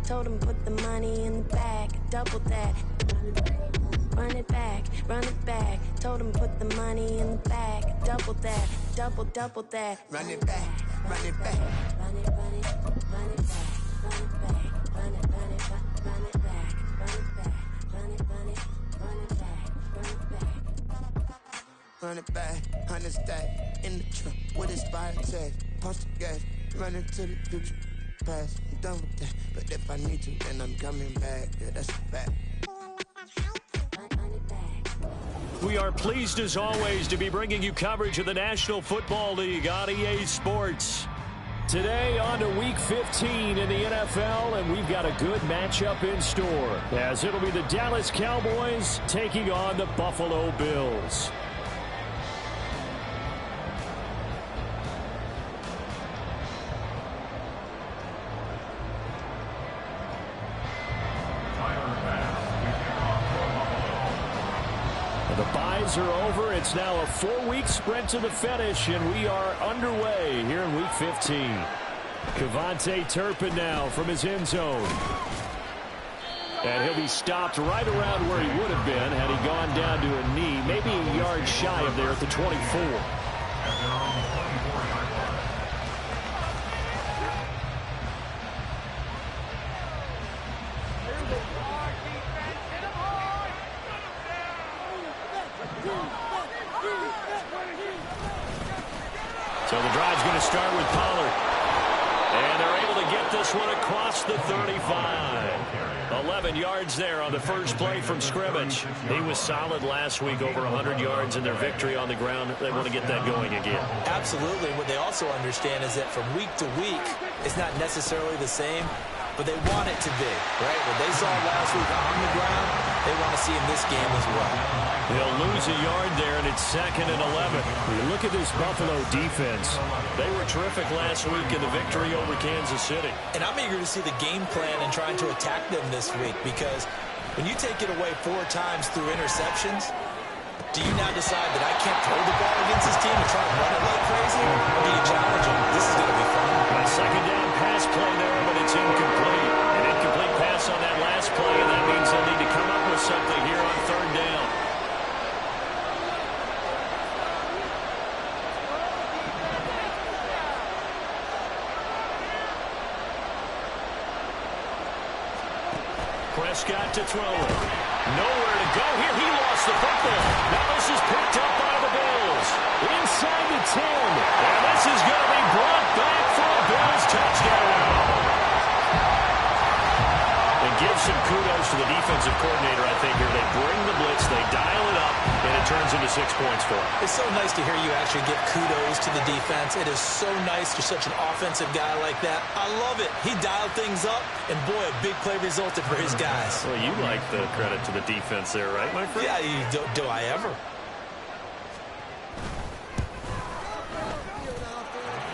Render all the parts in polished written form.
Told him put the money in the bag, double that. Run it back, run it back. Told him put the money in the bag, double that, double that. Run it back, run it back. Run it, run it, run it back, run it back, run it, run it, run it back, run it back, run it, run it, run it back, run it back. Run it back, 100 stack in the truck with expired tags. Punch the gas, run into the future. Past, I'm done with that. But if I need to, then I'm coming back. Yeah, that's a fact. We are pleased as always to be bringing you coverage of the National Football League on EA Sports. Today on to Week 15 in the NFL, and we've got a good matchup in store, as it'll be the Dallas Cowboys taking on the Buffalo Bills. The byes are over. It's now a 4-week sprint to the finish, and we are underway here in Week 15. KaVontae Turpin now from his end zone. And he'll be stopped right around where he would have been had he gone down to a knee, maybe a yard shy of there at the 24. So the drive's going to start with Pollard. And they're able to get this one across the 35. 11 yards there on the first play from scrimmage. He was solid last week, over 100 yards in their victory on the ground. They want to get that going again. Absolutely. What they also understand is that from week to week, it's not necessarily the same, but they want it to be, right? What they saw last week on the ground, they want to see in this game as well. They'll lose a yard there, and it's 2nd and 11. You look at this Buffalo defense. They were terrific last week in the victory over Kansas City. And I'm eager to see the game plan and trying to attack them this week, because when you take it away 4 times through interceptions, do you now decide that I can't throw the ball against this team and try to run it like crazy? Or do you challenge them? This is going to be fun. A second down pass play there, but it's incomplete. An incomplete pass on that last play, and that means they'll need to come up with something here on 3rd down. Prescott to throw it. Nowhere to go here. He lost the football. Now this is picked up by the Bills. Inside the 10. And this is going to be brought back for a Bills touchdown. And give some kudos to the defensive coordinator, I think, here. They bring the blitz, they dial it up, and it turns into 6 points for them. It's so nice to hear you actually give kudos to the defense. It is so nice to such an offensive guy like that. I love it. He dialed things up, and boy, a big play resulted for his guys. Well, you like the credit to the defense there, right, my friend? Yeah, do I ever?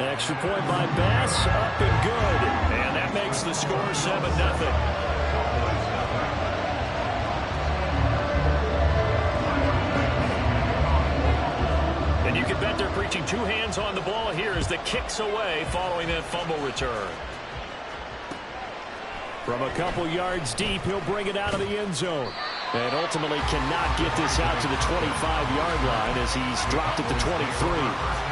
Extra point by Bass, up and good. And that makes the score 7-0. And you can bet they're preaching 2 hands on the ball here as the kick's away following that fumble return. From a couple yards deep, he'll bring it out of the end zone. And ultimately cannot get this out to the 25-yard line as he's dropped at the 23.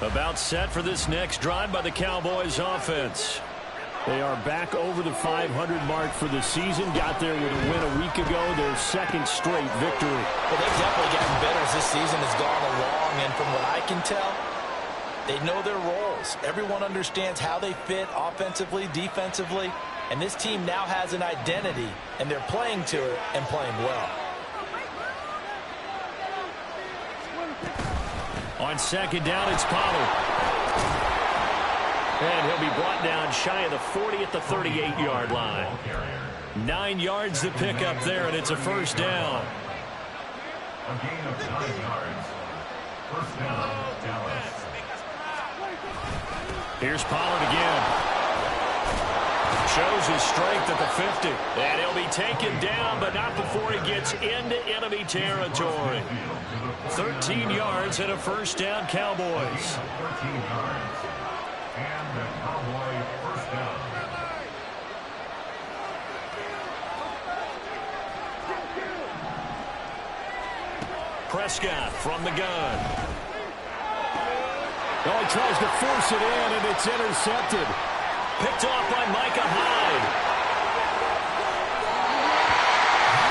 About set for this next drive by the Cowboys offense. They are back over the 500 mark for the season. Got there with a win a week ago, their 2nd straight victory. Well, they've definitely gotten better as this season has gone along, and from what I can tell, they know their roles. Everyone understands how they fit offensively, defensively, and this team now has an identity, and they're playing to it and playing well. On 2nd down, it's Pollard. And he'll be brought down shy of the 40 at the 38-yard line. 9 yards to pick up there, and it's a 1st down. A gain of 9 yards. 1st down, Dallas. Here's Pollard again. his strength at the 50. And he'll be taken down, but not before he gets into enemy territory. 13 yards and a first down, Cowboys. 13 yards. And the Cowboy first down. Prescott from the gun. Oh, he tries to force it in, and it's intercepted. Picked off by Micah Hyde.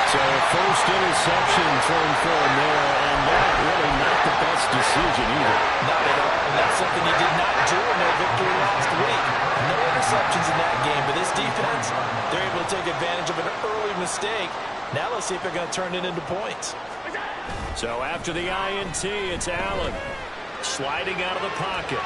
So first interception thrown for him there, and that really not the best decision either. Not at all, and that's something he did not do in their victory last week. No interceptions in that game, but this defense, they're able to take advantage of an early mistake. Now let's see if they're going to turn it into points. So after the INT, it's Allen sliding out of the pocket.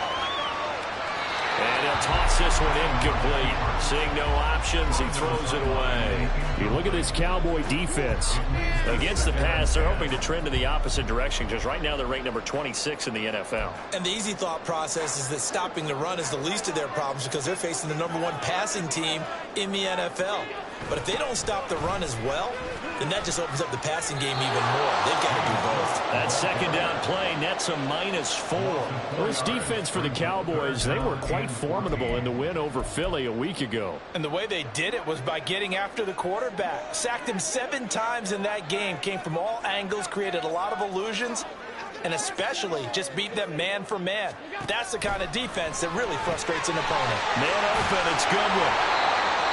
And he'll toss this one incomplete. Seeing no options, he throws it away. You look at this Cowboy defense. Against the pass, they're hoping to trend in the opposite direction because right now they're ranked number 26 in the NFL. And the easy thought process is that stopping the run is the least of their problems because they're facing the #1 passing team in the NFL. But if they don't stop the run as well, then that just opens up the passing game even more. They've got to do both. That second down play nets a -4. Well, this defense for the Cowboys, they were quite formidable in the win over Philly a week ago. And the way they did it was by getting after the quarterback. Sacked him 7 times in that game. Came from all angles, created a lot of illusions, and especially just beat them man for man. That's the kind of defense that really frustrates an opponent. Man open, it's Goodwin.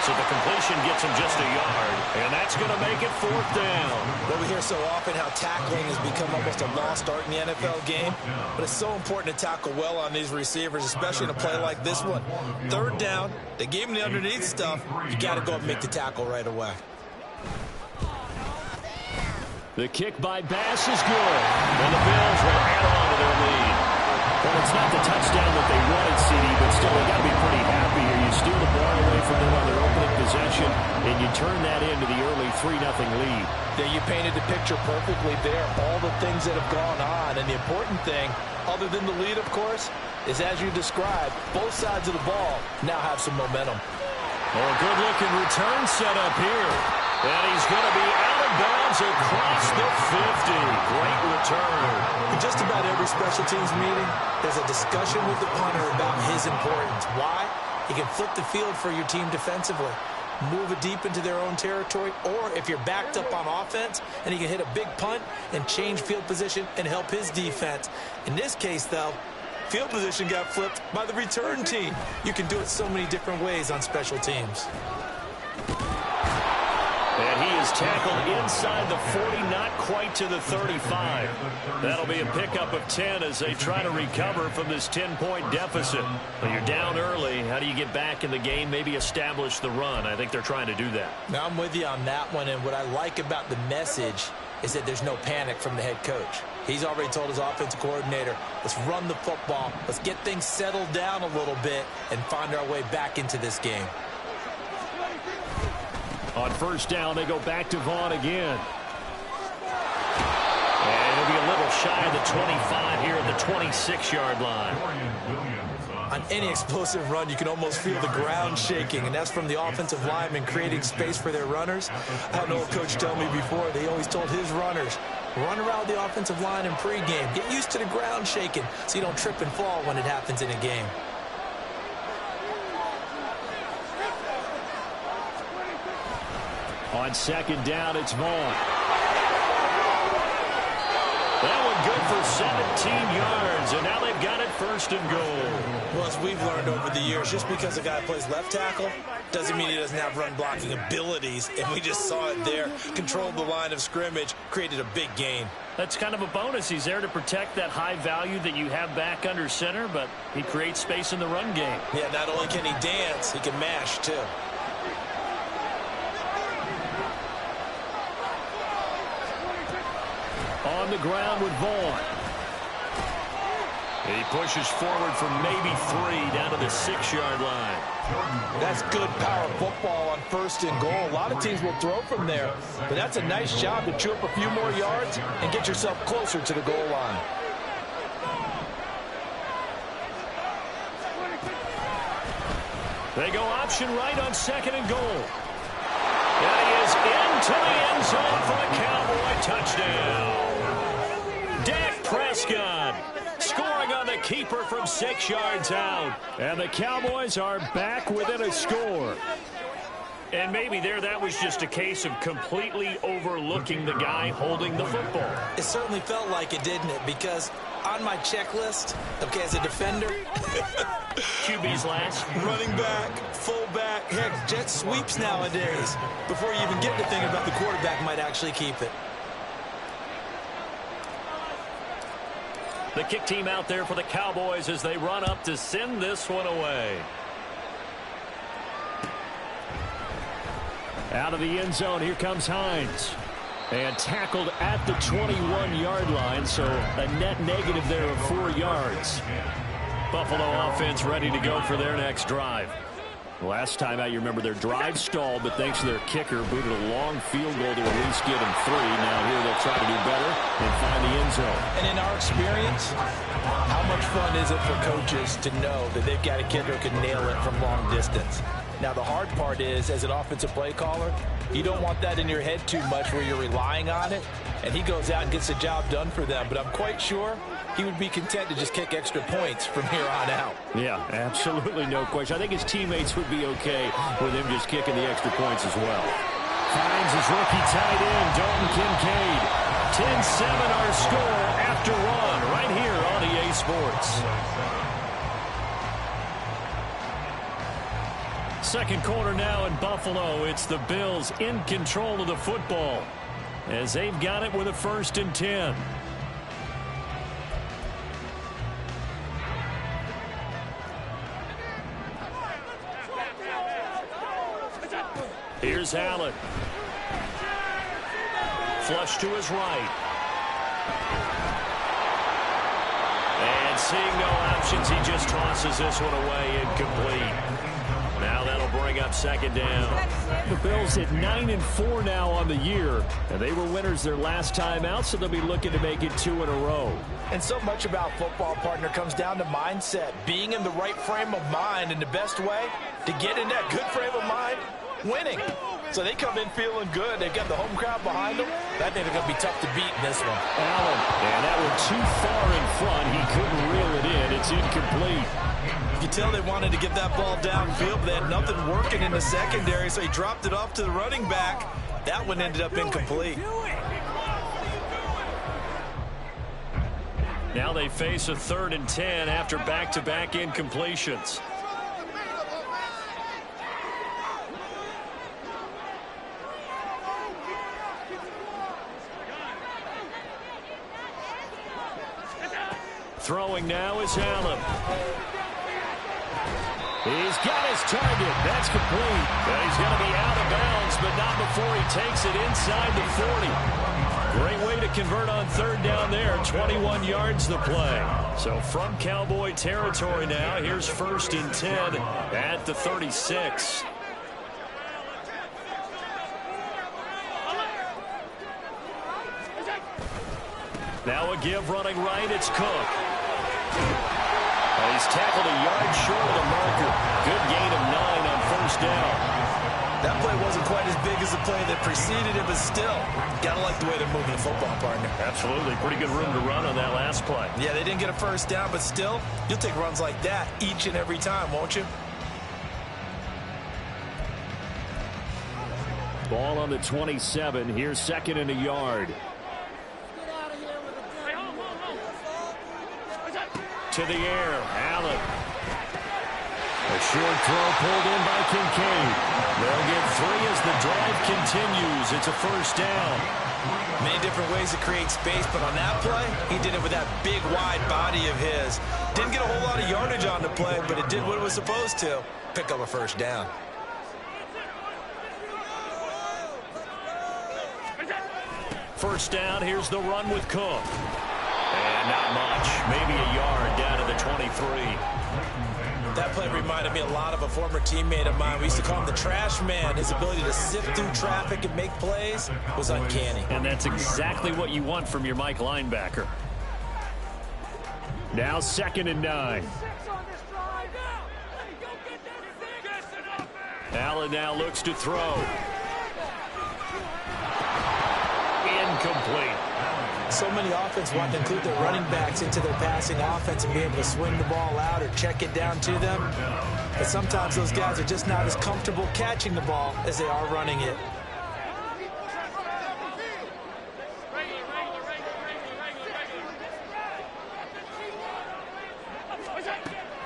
So the completion gets him just a yard, and that's going to make it 4th down. Well, we hear so often how tackling has become almost a lost art in the NFL game, but it's so important to tackle well on these receivers, especially in a play like this one. 3rd down, they gave him the underneath stuff. You got to go and make the tackle right away. The kick by Bass is good, and the Bills will add on to their lead. Well, it's not the touchdown that they wanted, CD, but still, they got to be pretty happy here. You steal the ball away from them on their opening possession, and you turn that into the early 3-0 lead. Yeah, you painted the picture perfectly there. All the things that have gone on, and the important thing, other than the lead, of course, is as you described, both sides of the ball now have some momentum. Well, good-looking return set up here. And he's going to be out of bounds across the 50. Great return. In just about every special teams meeting, there's a discussion with the punter about his importance. Why? He can flip the field for your team defensively, move it deep into their own territory, or if you're backed up on offense, and he can hit a big punt and change field position and help his defense. In this case, though, field position got flipped by the return team. You can do it so many different ways on special teams. And he is tackled inside the 40, not quite to the 35. That'll be a pickup of 10 as they try to recover from this 10-point deficit. When you're down early, how do you get back in the game, maybe establish the run? I think they're trying to do that. Now, I'm with you on that one, and what I like about the message is that there's no panic from the head coach. He's already told his offensive coordinator, let's run the football, let's get things settled down a little bit and find our way back into this game. On 1st down, they go back to Vaughn again. And it'll be a little shy of the 25 here at the 26-yard line. On any explosive run, you can almost feel the ground shaking, and that's from the offensive linemen creating space for their runners. I had an old coach tell me before, they always told his runners, run around the offensive line in pregame. Get used to the ground shaking so you don't trip and fall when it happens in a game. On 2nd down, it's Vaughn. That one good for 17 yards, and now they've got it 1st and goal. Well, as we've learned over the years, just because a guy plays left tackle doesn't mean he doesn't have run-blocking abilities, and we just saw it there. Controlled the line of scrimmage, created a big gain. That's kind of a bonus. He's there to protect that high value that you have back under center, but he creates space in the run game. Yeah, not only can he dance, he can mash, too. On the ground with Vaughn. He pushes forward for maybe 3 down to the 6-yard line. That's good power football on 1st and goal. A lot of teams will throw from there, but that's a nice job to chew up a few more yards and get yourself closer to the goal line. They go option right on 2nd and goal. And he is into the end zone for a Cowboy touchdown. Dak Prescott scoring on the keeper from 6 yards out. And the Cowboys are back within a score. And maybe that was just a case of completely overlooking the guy holding the football. It certainly felt like it, didn't it? Because on my checklist, okay, as a defender, QB's last. running back, fullback, heck, jet sweeps nowadays. Before you even get to thinking about the quarterback might actually keep it. The kick team out there for the Cowboys as they run up to send this one away. Out of the end zone, here comes Hines. And tackled at the 21-yard line, so a net negative there of 4 yards. Buffalo offense ready to go for their next drive. Last time out, you remember their drive stalled, but thanks to their kicker, booted a long field goal to at least get them 3. Now here they'll try to do better and find the end zone. And in our experience, how much fun is it for coaches to know that they've got a kicker who can nail it from long distance? Now, the hard part is, as an offensive play caller, you don't want that in your head too much where you're relying on it, and he goes out and gets the job done for them. But I'm quite sure he would be content to just kick extra points from here on out. Yeah, absolutely no question. I think his teammates would be okay with him just kicking the extra points as well. Finds his rookie tight end, Dalton Kincaid. 10-7 our score after one right here on EA Sports. Second quarter now in Buffalo. It's the Bills in control of the football as they've got it with a 1st and 10. Here's Allen. Flush to his right. And seeing no options, he just tosses this one away, incomplete. Now that'll bring up 2nd down. The Bills at 9-4 now on the year. And they were winners their last time out, so they'll be looking to make it 2 in a row. And so much about football, partner, comes down to mindset. Being in the right frame of mind, and the best way to get in that good frame of mind, winning. So they come in feeling good. They've got the home crowd behind them. I think they're going to be tough to beat in this one. Allen, and that one too far in front. He couldn't reel it in. It's incomplete. You can tell they wanted to get that ball downfield, but they had nothing working in the secondary, so he dropped it off to the running back. That one ended up incomplete. Now they face a 3rd and 10 after back-to-back incompletions. Throwing now is Allen. He's got his target. That's complete. And he's going to be out of bounds, but not before he takes it inside the 40. Great way to convert on 3rd down there. 21 yards the play. So from Cowboy territory now, here's 1st and 10 at the 36. Now a give running right. It's Cook. He's tackled a yard short of the marker. Good gain of 9 on 1st down. That play wasn't quite as big as the play that preceded it, but still, gotta like the way they're moving the football, partner. Absolutely. Pretty good room to run on that last play. Yeah, they didn't get a 1st down, but still, you'll take runs like that each and every time, won't you? Ball on the 27. Here's 2nd and a yard. To the air, Allen. A short throw pulled in by Kincaid. They'll get 3 as the drive continues. It's a 1st down. Many different ways to create space, but on that play, he did it with that big, wide body of his. Didn't get a whole lot of yardage on the play, but it did what it was supposed to. Pick up a 1st down. First down, here's the run with Cook. And not much, maybe a yard down to the 23. That play reminded me a lot of a former teammate of mine. We used to call him the trash man. His ability to sift through traffic and make plays was uncanny. And that's exactly what you want from your Mike linebacker. Now 2nd and 9. Allen now looks to throw. Incomplete. So many offenses want to include their running backs into their passing offense and be able to swing the ball out or check it down to them. But sometimes those guys are just not as comfortable catching the ball as they are running it.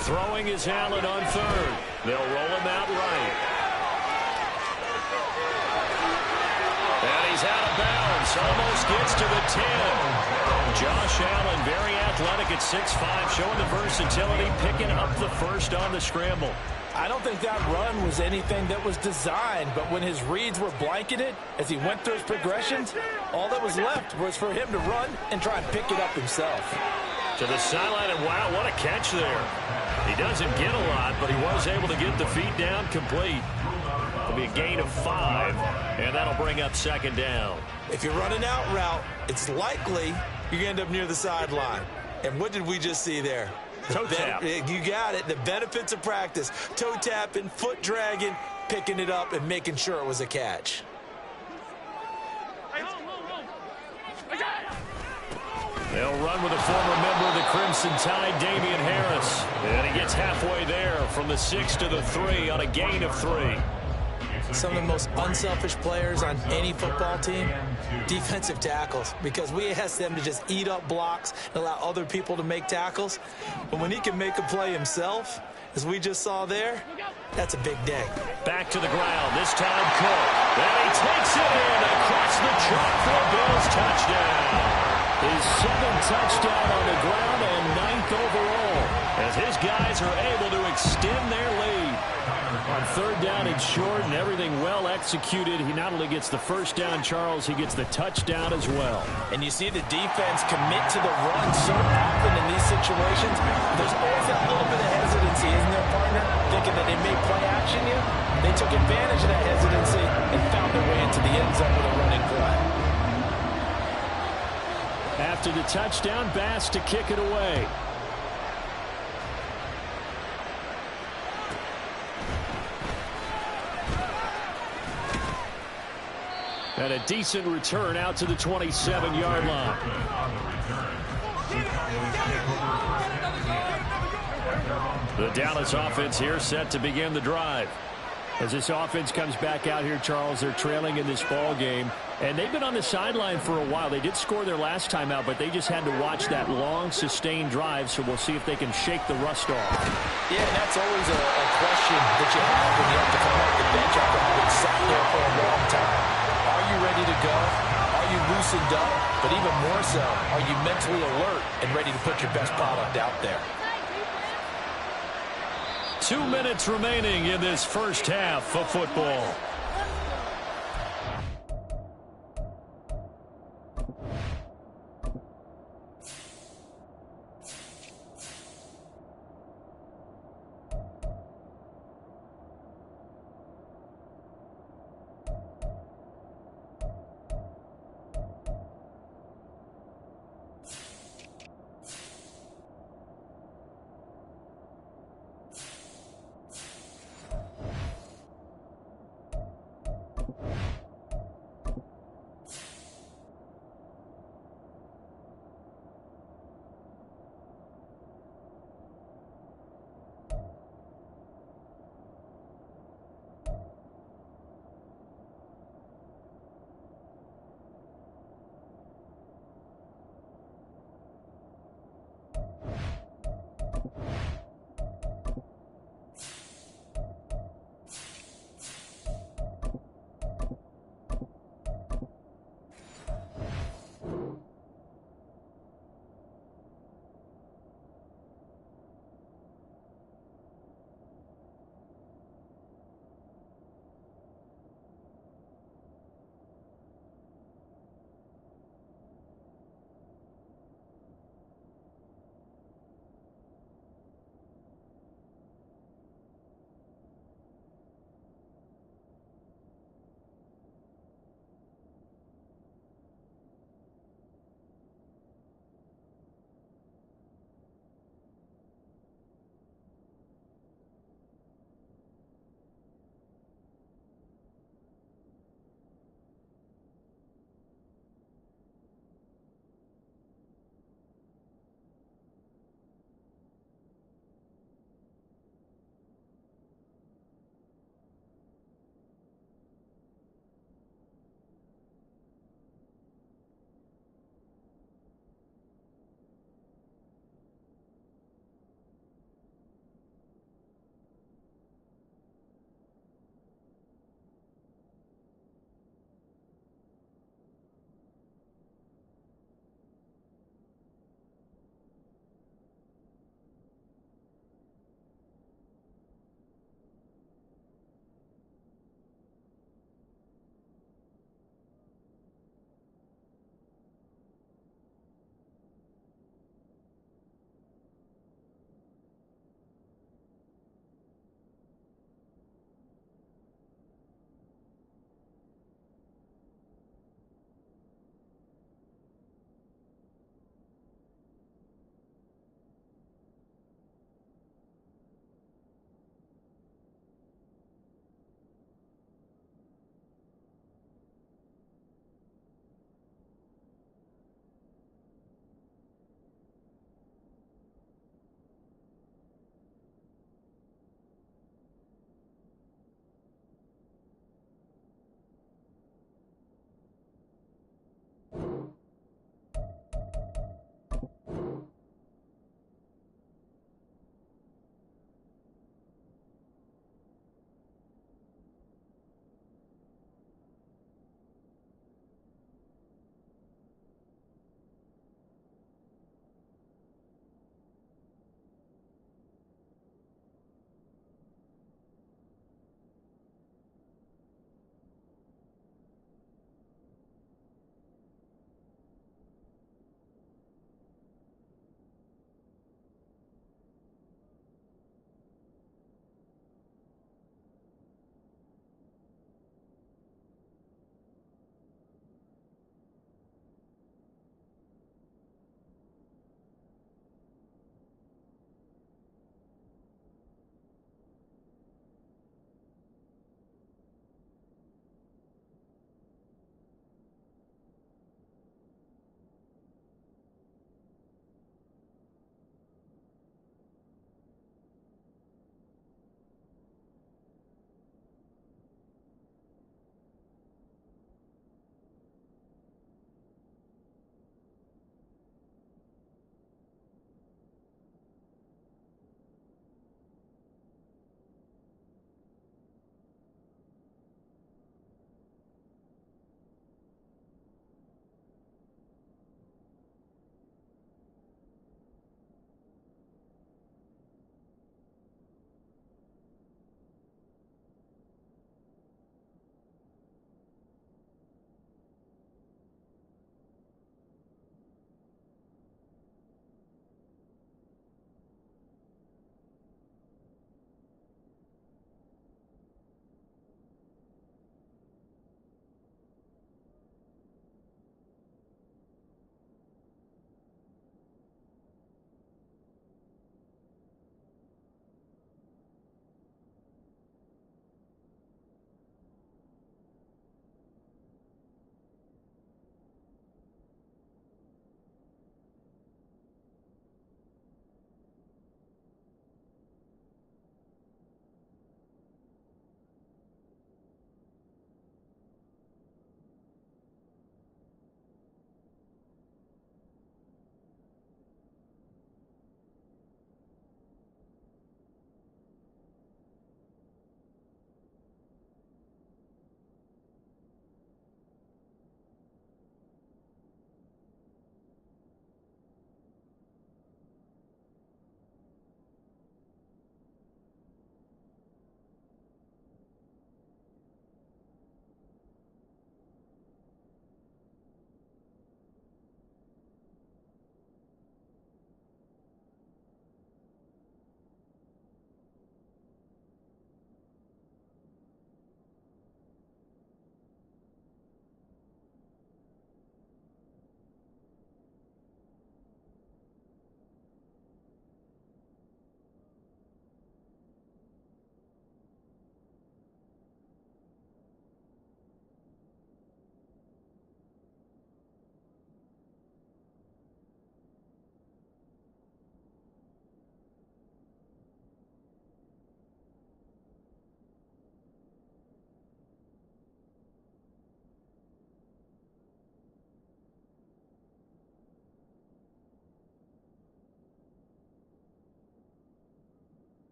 Throwing is Allen on third. They'll roll him out right. And he's out of bounds. Almost gets to the 10. Josh Allen, very athletic at 6'5", showing the versatility, picking up the first on the scramble. I don't think that run was anything that was designed, but when his reads were blanketed as he went through his progressions, all that was left was for him to run and try and pick it up himself. To the sideline, and wow, what a catch there. He doesn't get a lot, but he was able to get the feet down complete. It'll be a gain of 5, and that'll bring up second down. If you're running out route, it's likely you're going to end up near the sideline. And what did we just see there? Toe tap. You got it. The benefits of practice. Toe tapping, foot dragging, picking it up, and making sure it was a catch. They'll run with a former member of the Crimson Tide, Damian Harris. And he gets halfway there from the 6 to the 3 on a gain of 3. Some of the most unselfish players on any football team, defensive tackles, because we ask them to just eat up blocks and allow other people to make tackles. But when he can make a play himself, as we just saw there, that's a big day. Back to the ground, this time Cook. And he takes it in across the chalk for a Bills touchdown. His 7th touchdown on the ground and 9th overall, as his guys are able to extend their lead. On third down and short and everything well executed, he not only gets the first down, Charles, he gets the touchdown as well. And you see the defense commit to the run so often in these situations. There's always that little bit of hesitancy, isn't there, partner? Thinking that they may play action you. They took advantage of that hesitancy and found their way into the end zone with a running play. After the touchdown, Bass to kick it away. And a decent return out to the 27-yard line. The Dallas offense here set to begin the drive. As this offense comes back out here, Charles, they're trailing in this ball game. And they've been on the sideline for a while. They did score their last time out, but they just had to watch that long, sustained drive, so we'll see if they can shake the rust off. Yeah, and that's always a question that you have when you have to come off the bench after having sat there for a long time. Are you ready to go? Are you loosened up? But even more so, are you mentally alert and ready to put your best product out there? 2 minutes remaining in this first half of football.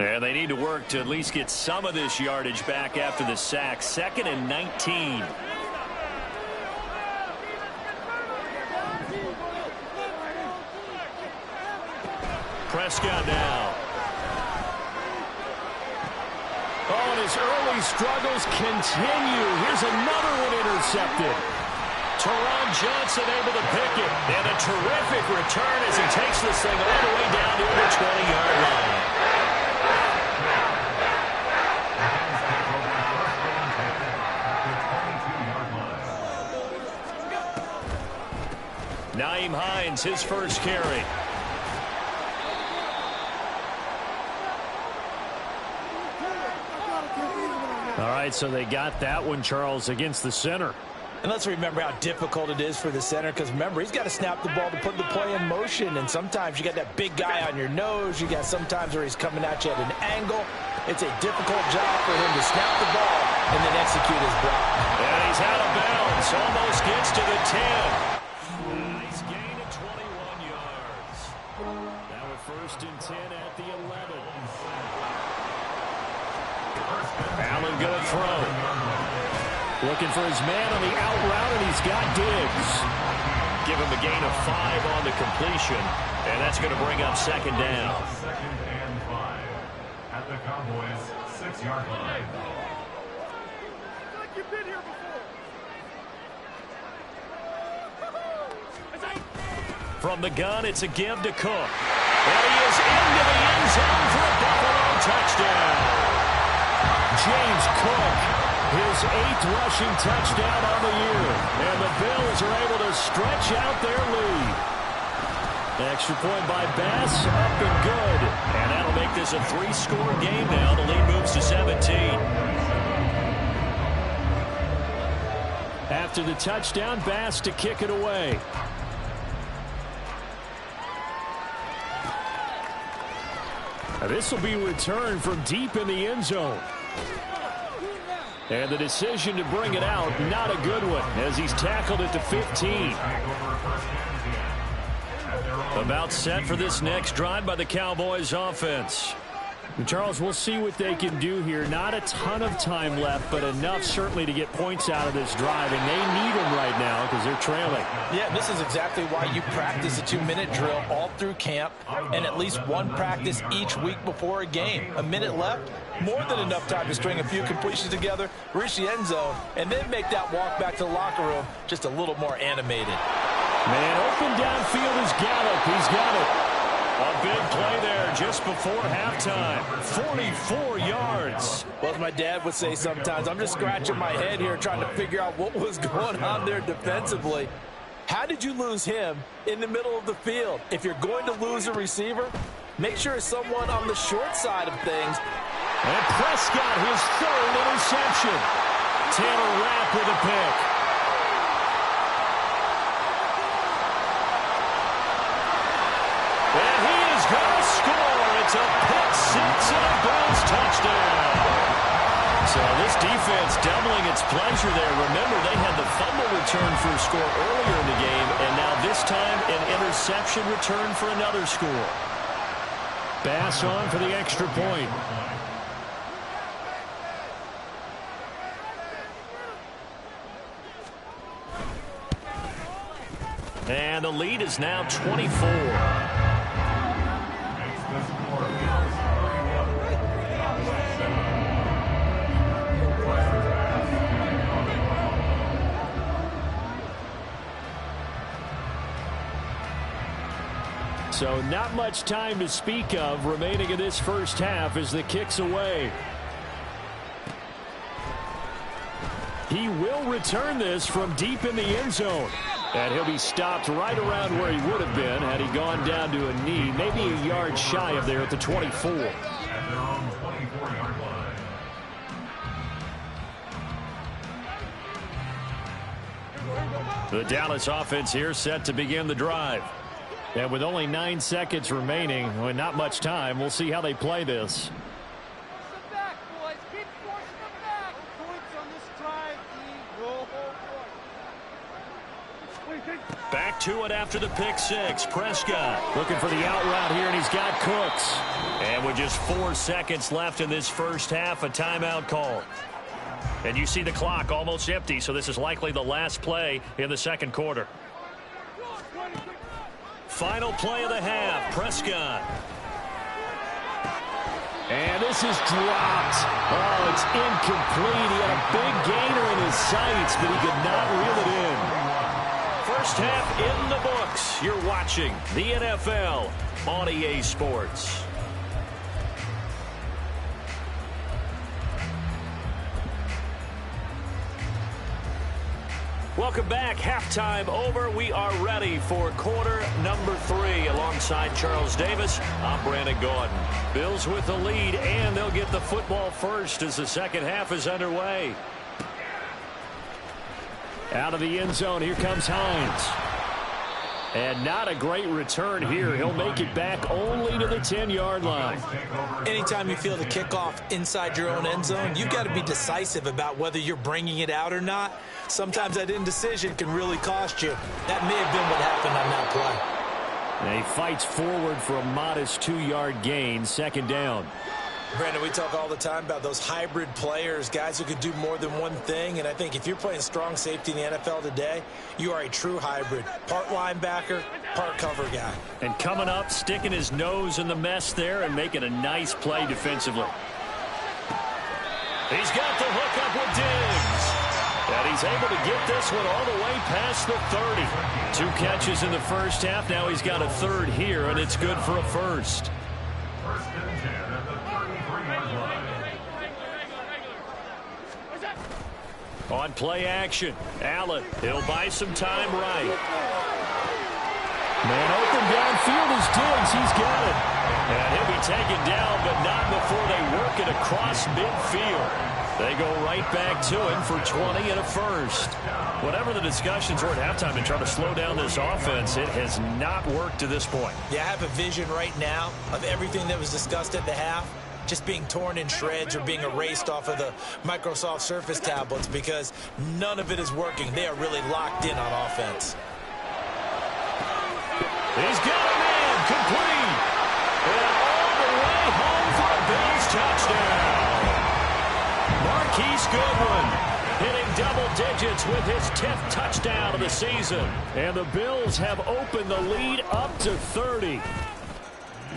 And they need to work to at least get some of this yardage back after the sack. 2nd and 19. Prescott now. Oh, and his early struggles continue. Here's another one intercepted. Teron Johnson able to pick it. And a terrific return as he takes this thing all the way down to the 20-yard line. Nyheim Hines, his first carry. All right, so they got that one, Charles, against the center. And let's remember how difficult it is for the center, because remember, he's got to snap the ball to put the play in motion, and sometimes you got that big guy on your nose. You got sometimes where he's coming at you at an angle. It's a difficult job for him to snap the ball and then execute his block. And he's out of bounds, almost gets to the 10. Nice gain of 21 yards. Now a 1st and 10 at the 11. Allen going to throw. Looking for his man on the out route, and he's got Diggs. Give him a gain of 5 on the completion, and that's going to bring up 2nd down. 2nd and 5 at the Cowboys' 6-yard line. Like you've been here before. From the gun, it's a give to Cook. And he is into the end zone for a Buffalo touchdown. James Cook, his 8th rushing touchdown on the year. And the Bills are able to stretch out their lead. Extra point by Bass, up and good. And that'll make this a 3-score game now. The lead moves to 17. After the touchdown, Bass to kick it away. Now this will be returned from deep in the end zone. And the decision to bring it out, not a good one, as he's tackled at the 15. About set for this next drive by the Cowboys offense. And Charles, we'll see what they can do here. Not a ton of time left, but enough certainly to get points out of this drive. And they need them right now because they're trailing. Yeah, this is exactly why you practice a 2-minute drill all through camp and at least one practice each week before a game. A minute left, more than enough time to string a few completions together, reach the end zone, and then make that walk back to the locker room just a little more animated. Man, open downfield is Gallup. He's got it. A big play there just before halftime. 44 yards. Well, as my dad would say sometimes, I'm just scratching my head here trying to figure out what was going on there defensively. How did you lose him in the middle of the field? If you're going to lose a receiver, make sure it's someone on the short side of things. And Prescott, his 3rd interception. Taylor Rapp with a pick. And he is going to score. It's a pick 6 and a Bills touchdown. So this defense doubling its pleasure there. Remember, they had the fumble return for a score earlier in the game, and now this time an interception return for another score. Bass on for the extra point. And the lead is now 24. So not much time to speak of remaining in this first half as the kick's away. He will return this from deep in the end zone. And he'll be stopped right around where he would have been had he gone down to a knee, maybe a yard shy of there at the 24. At their own 24-yard line. The Dallas offense here set to begin the drive. And with only 9 seconds remaining, and not much time, we'll see how they play this. Back to it after the pick six. Prescott looking for the out route here, and he's got Cooks. And with just 4 seconds left in this first half, a timeout call. And you see the clock almost empty, so this is likely the last play in the second quarter. Final play of the half, Prescott. And this is dropped. Oh, it's incomplete. He had a big gainer in his sights, but he could not reel it in. First half in the books. You're watching the NFL on EA Sports. Welcome back. Halftime over. We are ready for quarter number 3. Alongside Charles Davis, I'm Brandon Gaudin. Bills with the lead, and they'll get the football first as the second half is underway. Out of the end zone, here comes Hines. And not a great return here. He'll make it back only to the 10-yard line. Anytime you feel the kickoff inside your own end zone, you've got to be decisive about whether you're bringing it out or not. Sometimes that indecision can really cost you. That may have been what happened on that play. And he fights forward for a modest 2-yard gain, second down. Brandon, we talk all the time about those hybrid players, guys who could do more than one thing. And I think if you're playing strong safety in the NFL today, you are a true hybrid. Part linebacker, part cover guy. And coming up, sticking his nose in the mess there and making a nice play defensively. He's got the hook up with Diggs. And he's able to get this one all the way past the 30. 2 catches in the first half. Now he's got a third here, and it's good for a first. First and 10 at the 33-yard line. On play action, Allen, he'll buy some time right. Man open downfield is Diggs. He's got it. And he'll be taken down, but not before they work it across midfield. They go right back to him for 20 and a first. Whatever the discussions were at halftime to try to slow down this offense, it has not worked to this point. Yeah, I have a vision right now of everything that was discussed at the half just being torn in shreds or being erased off of the Microsoft Surface tablets because none of it is working. They are really locked in on offense. He's got a man complete. And all the way home for a Bills touchdown. Marquise Goodwin hitting double digits with his 10th touchdown of the season. And the Bills have opened the lead up to 30.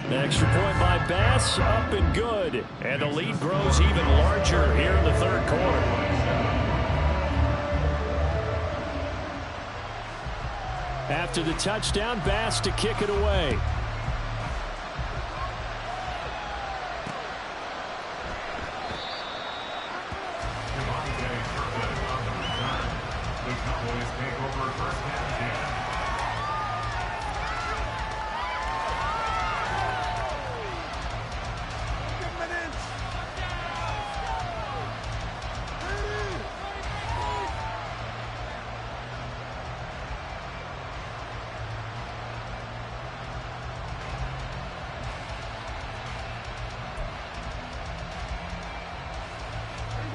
Extra point by Bass, up and good. And the lead grows even larger here in the third quarter. After the touchdown, Bass to kick it away. The Cowboys take over first and 10.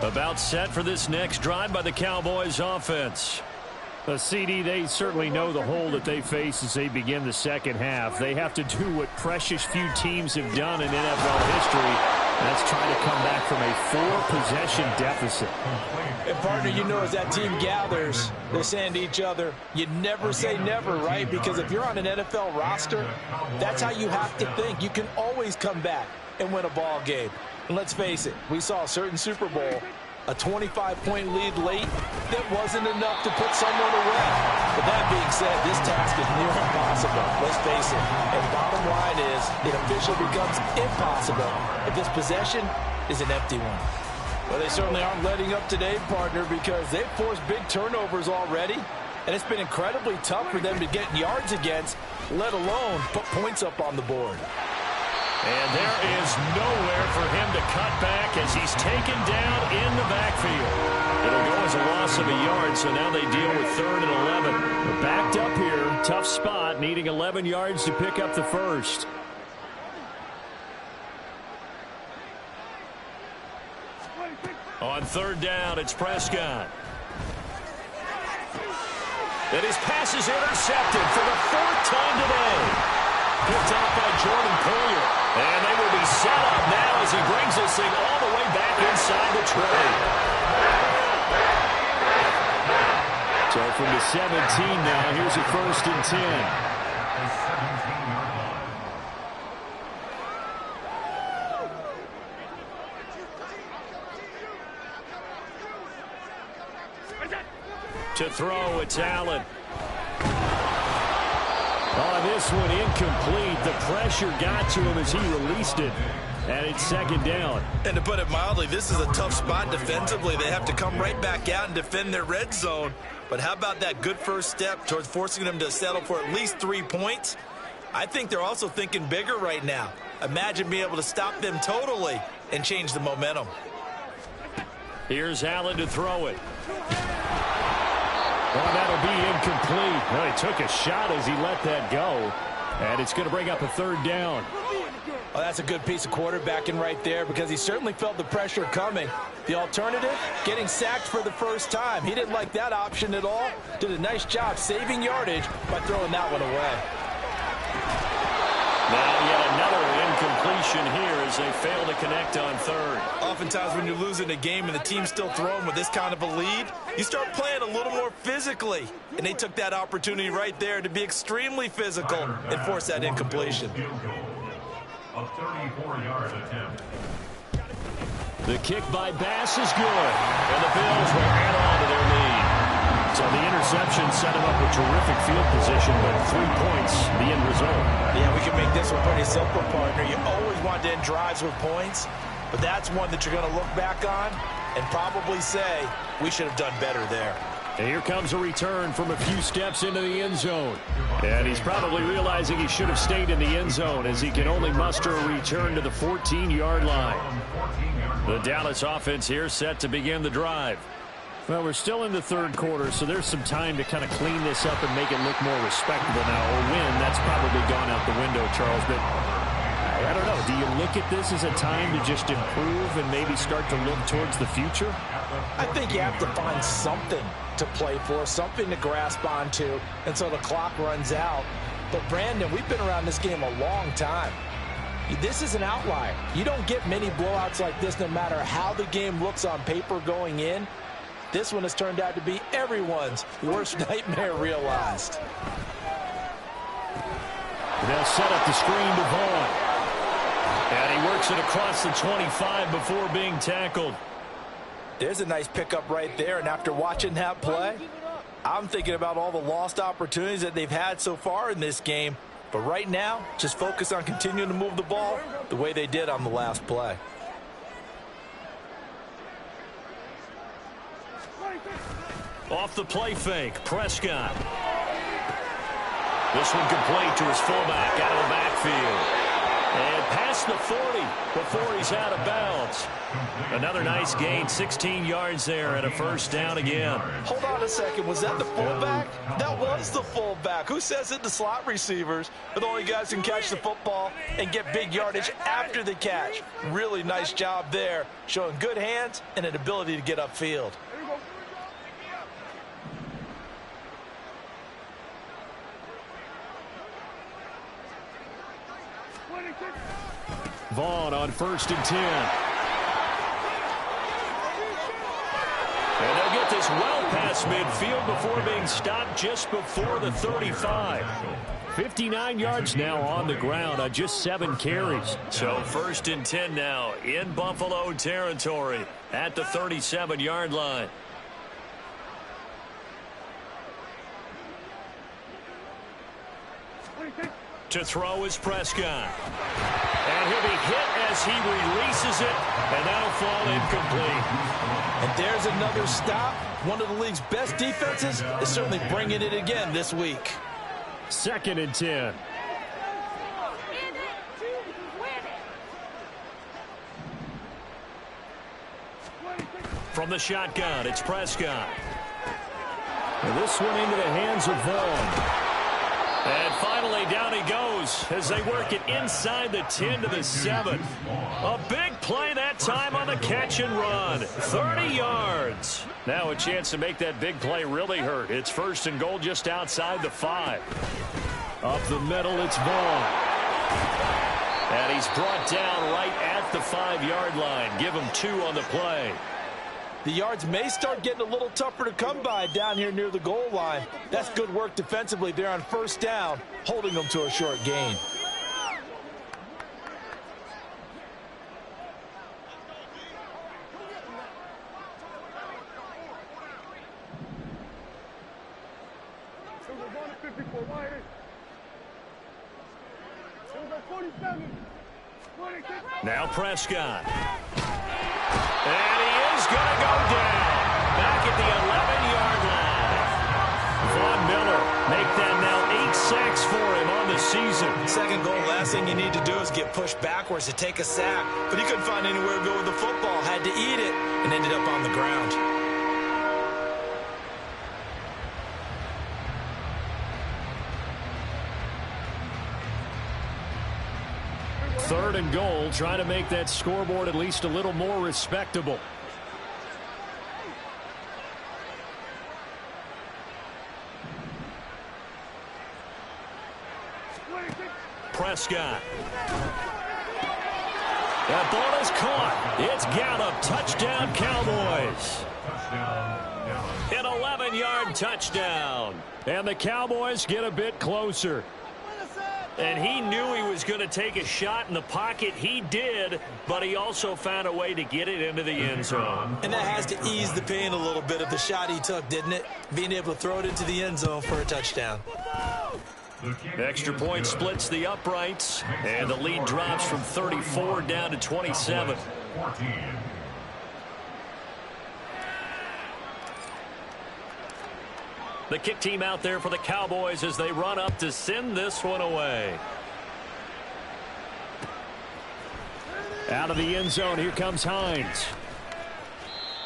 About set for this next drive by the Cowboys offense. The CD, they certainly know the hole that they face as they begin the second half. They have to do what precious few teams have done in NFL history. That's trying to come back from a 4-possession deficit. And partner, you know, as that team gathers, they're saying to each other, you never say never, right? Because if you're on an NFL roster, that's how you have to think. You can always come back and win a ball game. And let's face it, we saw a certain Super Bowl, a 25-point lead late, that wasn't enough to put someone away. But that being said, this task is near impossible. Let's face it. And bottom line is, it officially becomes impossible if this possession is an empty one. Well, they certainly aren't letting up today, partner, because they've forced big turnovers already. And it's been incredibly tough for them to get yards against, let alone put points up on the board. And there is nowhere for him to cut back as he's taken down in the backfield. It'll go as a loss of a yard, so now they deal with 3rd and 11. They're backed up here. Tough spot, needing 11 yards to pick up the first. On 3rd down, it's Prescott. And his pass is intercepted for the 4th time today. Picked off by Jordan Poyer. And they will be set up now as he brings this thing all the way back inside the tray. So from the 17 now, here's a 1st and 10. To throw, it's Allen. Oh, this one incomplete. The pressure got to him as he released it. And it's 2nd down. And to put it mildly, this is a tough spot defensively. They have to come right back out and defend their red zone. But how about that good first step towards forcing them to settle for at least 3 points? I think they're also thinking bigger right now. Imagine being able to stop them totally and change the momentum. Here's Allen to throw it. Well, that'll be incomplete. Well, he took a shot as he let that go. And it's going to bring up a 3rd down. Well, that's a good piece of quarterbacking right there because he certainly felt the pressure coming. The alternative, getting sacked for the first time. He didn't like that option at all. Did a nice job saving yardage by throwing that one away. Now yet another incompletion here as they fail to connect on 3rd. Oftentimes when you're losing a game and the team's still throwing with this kind of a lead, you start playing a little more physically. And they took that opportunity right there to be extremely physical and force that incompletion. A 34-yard attempt. The kick by Bass is good. And the Bills will add on to their lead. So the interception set him up with terrific field position, but 3 points, the end result. Yeah, we can make this one pretty simple, partner. You always want to end drives with points, but that's one that you're going to look back on and probably say, we should have done better there. And here comes a return from a few steps into the end zone. And he's probably realizing he should have stayed in the end zone as he can only muster a return to the 14-yard line. The Dallas offense here set to begin the drive. Well, we're still in the 3rd quarter, so there's some time to kind of clean this up and make it look more respectable now. A win, that's probably gone out the window, Charles. But I don't know. Do you look at this as a time to just improve and maybe start to look towards the future? I think you have to find something to play for, something to grasp onto until the clock runs out. But, Brandon, we've been around this game a long time. This is an outlier. You don't get many blowouts like this no matter how the game looks on paper going in. This one has turned out to be everyone's worst nightmare realized. They'll set up the screen to Vaughn. And he works it across the 25 before being tackled. There's a nice pickup right there, and after watching that play, I'm thinking about all the lost opportunities that they've had so far in this game. But right now, just focus on continuing to move the ball the way they did on the last play. Off the play fake, Prescott. This one complete to his fullback out of the backfield. And past the 40 before he's out of bounds. Another nice gain, 16 yards there and a 1st down again. Hold on a second, was that the fullback? That was the fullback. Who says it? The slot receivers are the only guys who can catch the football and get big yardage after the catch. Really nice job there, showing good hands and an ability to get upfield. Vaughn on 1st and 10. And they'll get this well past midfield before being stopped just before the 35. 59 yards now on the ground on just 7 carries. So 1st and 10 now in Buffalo territory at the 37-yard line. To throw is Prescott. And he'll be hit as he releases it, and that'll fall incomplete. And there's another stop. One of the league's best defenses is certainly bringing it again this week. 2nd and 10. From the shotgun, it's Prescott. And this one into the hands of Vaughn. And finally, down he goes as they work it inside the 10 to the 7. A big play that time on the catch and run. 30 yards. Now a chance to make that big play really hurt. It's 1st and goal just outside the 5. Up the middle, it's Vaughn. And he's brought down right at the 5-yard line. Give him 2 on the play. The yards may start getting a little tougher to come by down here near the goal line. That's good work defensively there on 1st down, holding them to a short gain. Now Prescott. And he is going to go down. Back at the 11-yard line. Von Miller make that now 8 sacks for him on the season. 2nd goal, last thing you need to do is get pushed backwards to take a sack. But he couldn't find anywhere to go with the football. Had to eat it and ended up on the ground. Third and goal, trying to make that scoreboard at least a little more respectable. Prescott. That ball is caught. It's Gallup. Touchdown, Cowboys. An 11-yard touchdown. And the Cowboys get a bit closer. And he knew he was going to take a shot in the pocket. He did, but he also found a way to get it into the end zone. And that has to ease the pain a little bit of the shot he took, didn't it? Being able to throw it into the end zone for a touchdown. Extra point splits the uprights, and the lead drops from 34 down to 27. The kick team out there for the Cowboys as they run up to send this one away. Out of the end zone, here comes Hines.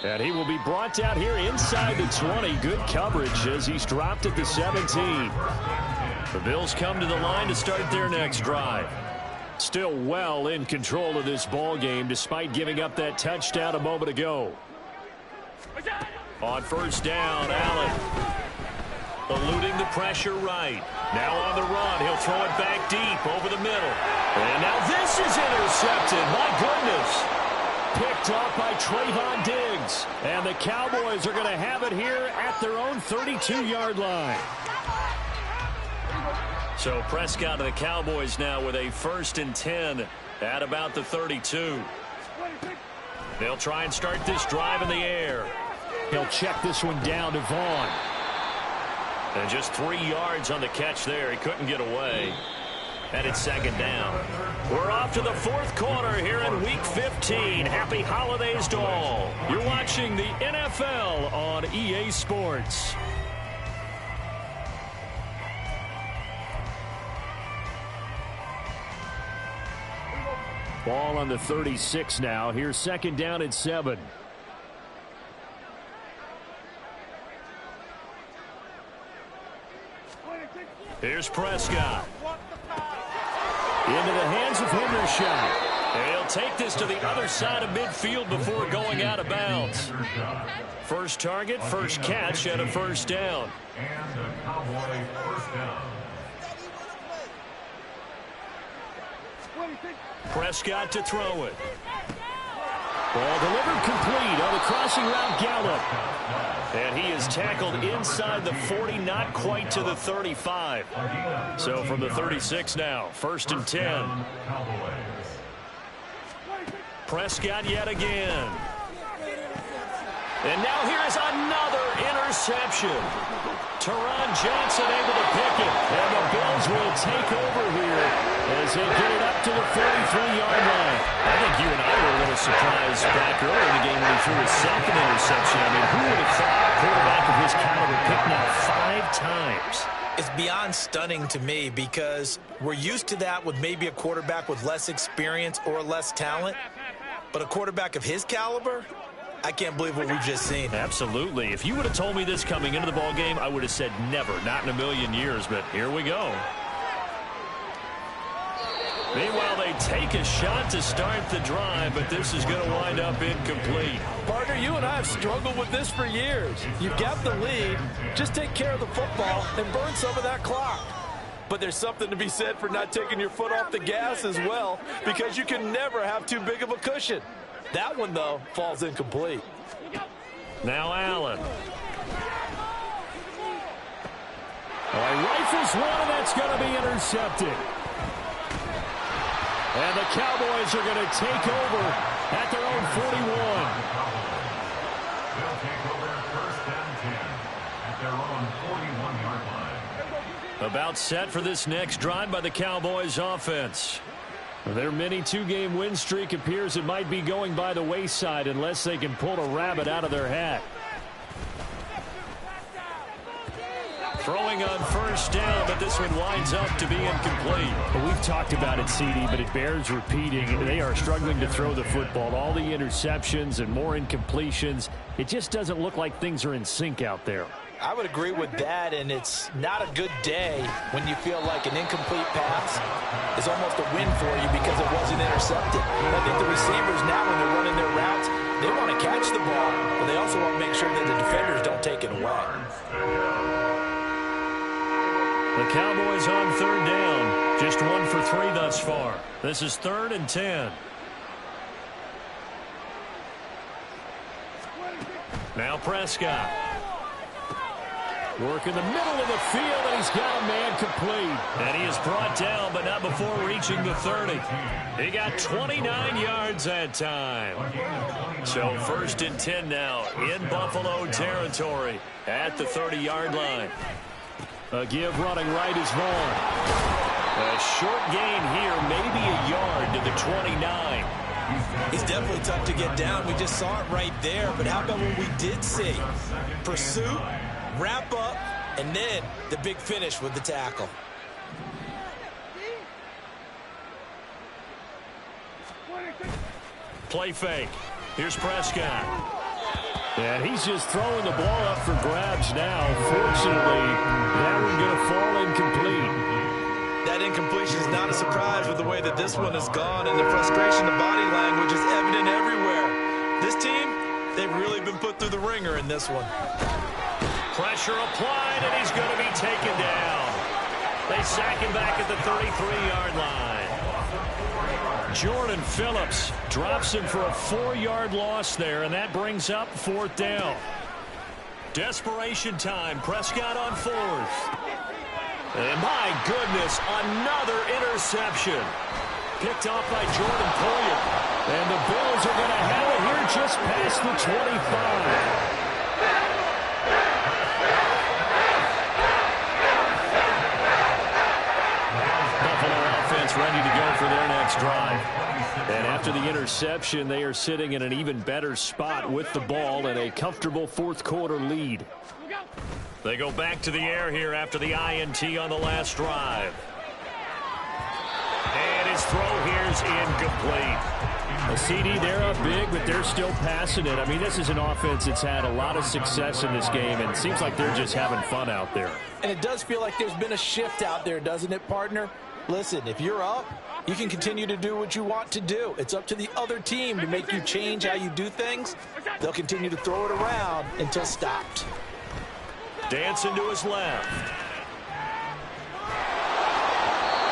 And he will be brought down here inside the 20. Good coverage as he's dropped at the 17. The Bills come to the line to start their next drive. Still well in control of this ball game despite giving up that touchdown a moment ago. On 1st down, Allen. Eluding the pressure right. Now on the run. He'll throw it back deep over the middle. And now this is intercepted. My goodness. Picked off by Trayvon Diggs. And the Cowboys are going to have it here at their own 32-yard line. So Prescott and the Cowboys now with a 1st and 10 at about the 32. They'll try and start this drive in the air. He'll check this one down to Vaughn. And just 3 yards on the catch there. He couldn't get away. And it's 2nd down. We're off to the 4th quarter here in Week 15. Happy holidays to all. You're watching the NFL on EA Sports. Ball on the 36 now. Here's 2nd down and 7. Here's Prescott. Into the hands of Hendershot. And he'll take this to the other side of midfield before going out of bounds. First target, first catch, and a 1st down. And the Cowboy 1st down. Prescott to throw it. Ball delivered complete on the crossing route, Gallup. And he is tackled inside the 40, not quite to the 35. So from the 36 now, 1st and 10. Prescott yet again. And now here is another interception. Teron Johnson able to pick it. And the Bills will take over here as they get it up to the 43-yard line. I think you and I were a little surprised back earlier in the game when he threw his 2nd interception. I mean, who would have thought a quarterback of his caliber picked now 5 times? It's beyond stunning to me because we're used to that with maybe a quarterback with less experience or less talent. But a quarterback of his caliber, I can't believe what we've just seen. Absolutely. If you would have told me this coming into the ball game, I would have said never, not in a million years, but here we go. Meanwhile, they take a shot to start the drive, but this is going to wind up incomplete. Partner, you and I have struggled with this for years. You've got the lead. Just take care of the football and burn some of that clock. But there's something to be said for not taking your foot off the gas as well, because you can never have too big of a cushion. That one, though, falls incomplete. Now Allen. He rifles one, and that's going to be intercepted. And the Cowboys are going to take over at their own 41. They'll take over first and 10 at their own 41-yard line. About set for this next drive by the Cowboys offense. Their mini two-game win streak appears it might be going by the wayside unless they can pull a rabbit out of their hat. Throwing on first down, but this one winds up to be incomplete. Well, we've talked about it, CD, but it bears repeating. They are struggling to throw the football. All the interceptions and more incompletions. It just doesn't look like things are in sync out there. I would agree with that, and it's not a good day when you feel like an incomplete pass is almost a win for you because it wasn't intercepted. I think the receivers now, when they're running their routes, they want to catch the ball, but they also want to make sure that the defenders don't take it away. The Cowboys on third down. Just 1 for 3 thus far. This is 3rd and 10. Now Prescott. Work in the middle of the field, and he's got a man complete. And he is brought down, but not before reaching the 30. He got 29 yards that time. So 1st and 10 now in Buffalo territory at the 30-yard line. A give running right is Vaughn. A short gain here, maybe a yard to the 29. He's definitely tough to get down. We just saw it right there. But how about what we did see? Pursuit, wrap up, and then the big finish with the tackle. Play fake. Here's Prescott. And he's just throwing the ball up for grabs now. Fortunately, that one's going to fall incomplete. That incompletion is not a surprise with the way that this one has gone, and the frustration, the body language is evident everywhere. This team, they've really been put through the ringer in this one. Pressure applied, and he's going to be taken down. They sack him back at the 33-yard line. Jordan Phillips drops him for a 4-yard loss there, and that brings up 4th down. Desperation time. Prescott on 4th. And my goodness, another interception. Picked off by Jordan Poyer. And the Bills are going to have it here just past the 25. Ready to go for their next drive. And after the interception, they are sitting in an even better spot with the ball and a comfortable 4th quarter lead. They go back to the air here after the INT on the last drive. And his throw here's incomplete. A CD, they're up big, but they're still passing it. I mean, this is an offense that's had a lot of success in this game, and it seems like they're just having fun out there. And it does feel like there's been a shift out there, doesn't it, partner? Listen, if you're up, you can continue to do what you want to do. It's up to the other team to make you change how you do things. They'll continue to throw it around until stopped. Dancing to his left.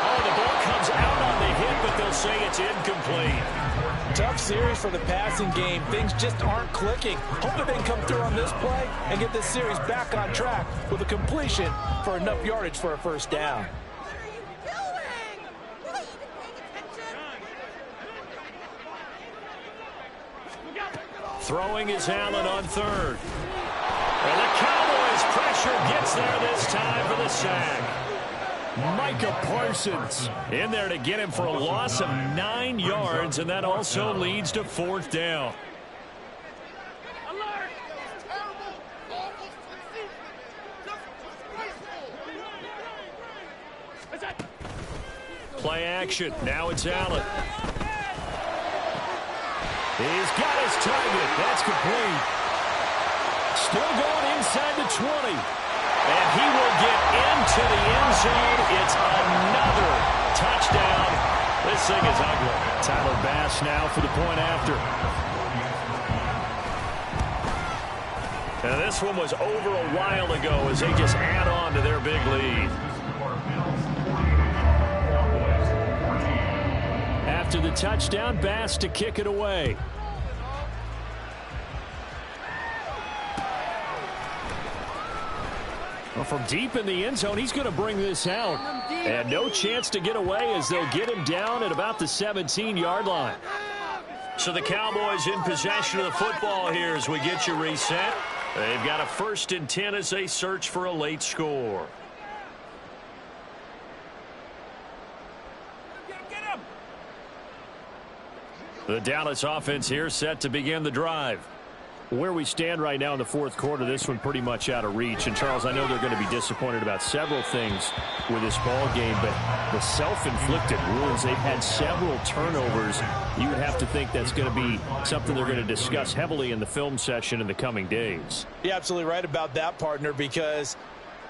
Oh, the ball comes out on the hit, but they'll say it's incomplete. Tough series for the passing game. Things just aren't clicking. Hoping they can come through on this play and get this series back on track with a completion for enough yardage for a 1st down. Throwing is Allen on 3rd. And the Cowboys pressure gets there this time for the sack. Micah Parsons in there to get him for a loss of 9 yards, and that also leads to 4th down. Play action. Now it's Allen. He's got his target. That's complete. Still going inside the 20. And he will get into the end zone. It's another touchdown. This thing is ugly. Tyler Bass now for the point after. And this one was over a while ago as they just add on to their big lead. After the touchdown, Bass to kick it away. Well, from deep in the end zone, he's going to bring this out. And no chance to get away as they'll get him down at about the 17-yard line. So the Cowboys in possession of the football here as we get you reset. They've got a 1st and 10 as they search for a late score. The Dallas offense here set to begin the drive. Where we stand right now in the 4th quarter, this one pretty much out of reach. And, Charles, I know they're going to be disappointed about several things with this ball game, but the self-inflicted wounds, they've had several turnovers. You would have to think that's going to be something they're going to discuss heavily in the film session in the coming days. You're absolutely right about that, partner, because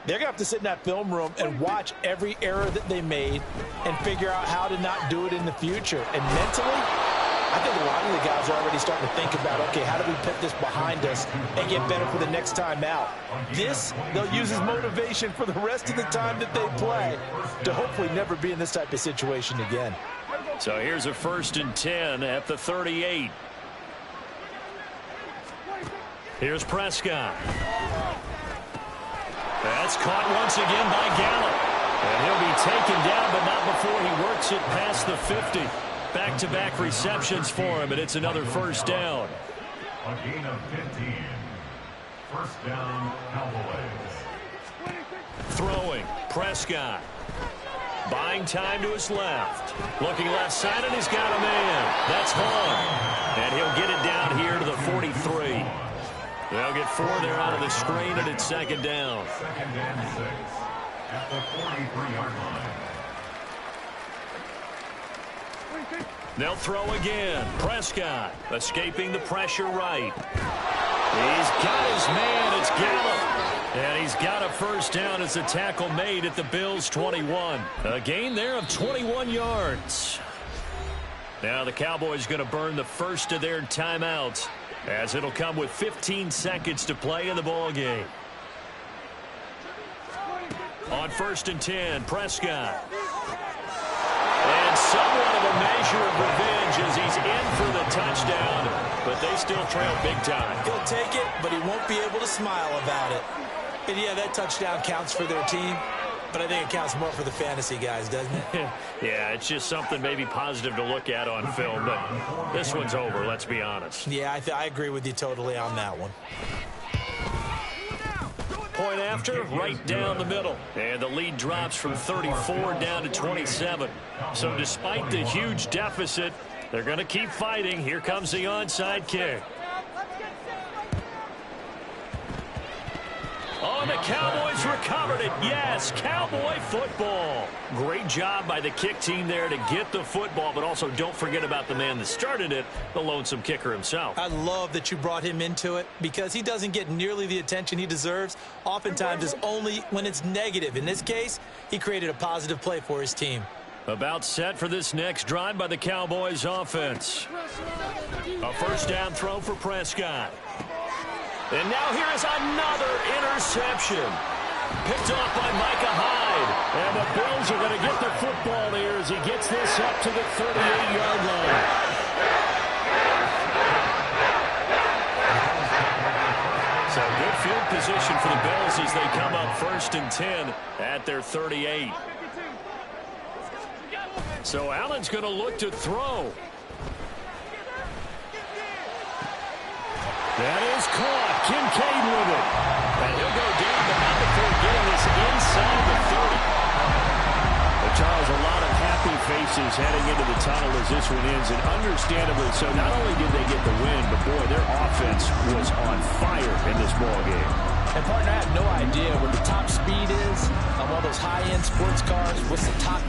they're going to have to sit in that film room and watch every error that they made and figure out how to not do it in the future. And mentally, I think a lot of the guys are already starting to think about, okay, how do we put this behind us and get better for the next time out? This, they'll use as motivation for the rest of the time that they play to hopefully never be in this type of situation again. So here's a 1st and 10 at the 38. Here's Prescott. That's caught once again by Gallup. And he'll be taken down, but not before he works it past the 50. Back-to-back receptions for him, and it's another 1st down. A gain of 15. 1st down, Cowboys. Throwing, Prescott. Buying time to his left. Looking left side, and he's got a man. That's Hall. And he'll get it down here to the 43. They'll get 4 there out of the screen, and it's 2nd down. 2nd and 6 at the 43-yard line. They'll throw again. Prescott escaping the pressure right. He's got his man. It's Gallup. And he's got a 1st down as the tackle made at the Bills' 21. A gain there of 21 yards. Now the Cowboys going to burn the first of their timeouts as it'll come with 15 seconds to play in the ball game. On 1st and 10, Prescott. And somewhat of a measure of revenge as he's in for the touchdown, but they still trail big time. He'll take it, but he won't be able to smile about it. And yeah, that touchdown counts for their team, but I think it counts more for the fantasy guys, doesn't it? Yeah, it's just something maybe positive to look at on film, but this one's over, let's be honest. Yeah, I agree with you totally on that one. Point after, right down the middle. And the lead drops from 34 down to 27. So despite the huge deficit, they're going to keep fighting. Here comes the onside kick. Oh, and the Cowboys recovered it. Yes, Cowboy football. Great job by the kick team there to get the football, but also don't forget about the man that started it, the lonesome kicker himself. I love that you brought him into it because he doesn't get nearly the attention he deserves. Oftentimes it's only when it's negative. In this case, he created a positive play for his team. About set for this next drive by the Cowboys offense. A 1st down throw for Prescott. And now here is another interception. Picked off by Micah Hyde. And the Bills are going to get the football here as he gets this up to the 38-yard line. So good field position for the Bills as they come up 1st and 10 at their 38. So Allen's going to look to throw. That is caught. Kincaid with it. And he'll go down, but not before getting this inside the 30. But Charles, a lot of happy faces heading into the tunnel as this one ends, and understandably so. Not only did they get the win, but boy, their offense was on fire in this ball game. And partner, I have no idea what the top speed is on one of those high-end sports cars. What's the top